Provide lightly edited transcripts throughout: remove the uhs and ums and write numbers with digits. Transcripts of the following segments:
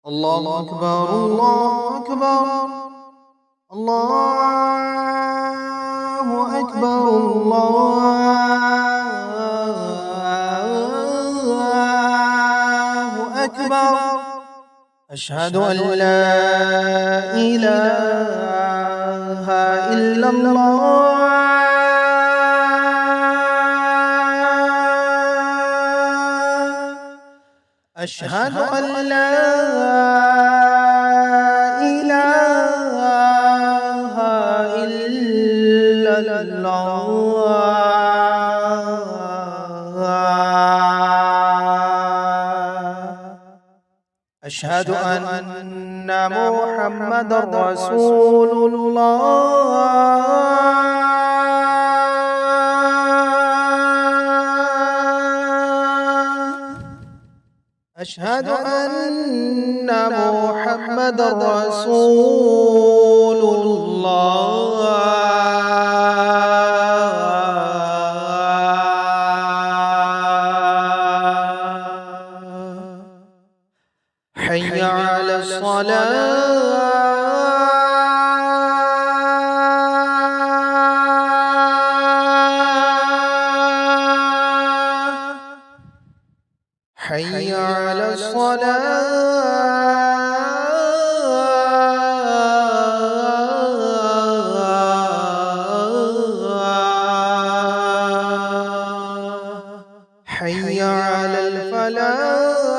الله أكبر الله أكبر الله أكبر الله أكبر. أشهد أن لا إله إلا الله أشهد أن لا إله إلا الله أشهد أن محمدا رسول الله أشهد أن محمدا رسول الله. حي على الصلاة حي على الصلاة حي على الفلاح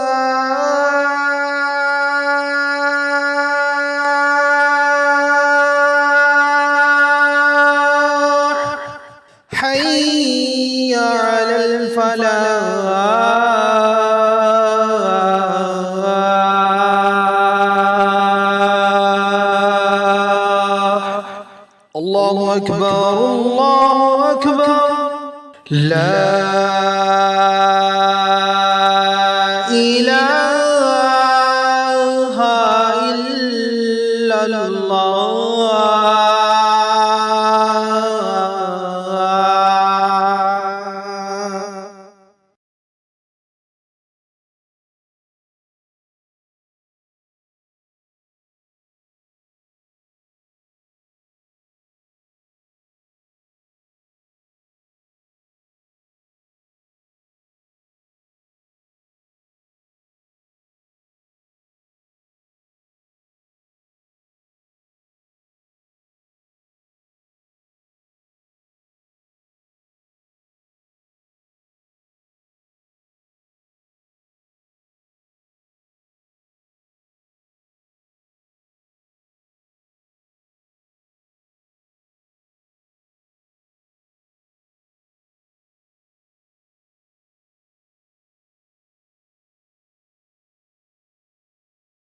حي على الفلاح. الله أكبر الله أكبر. لا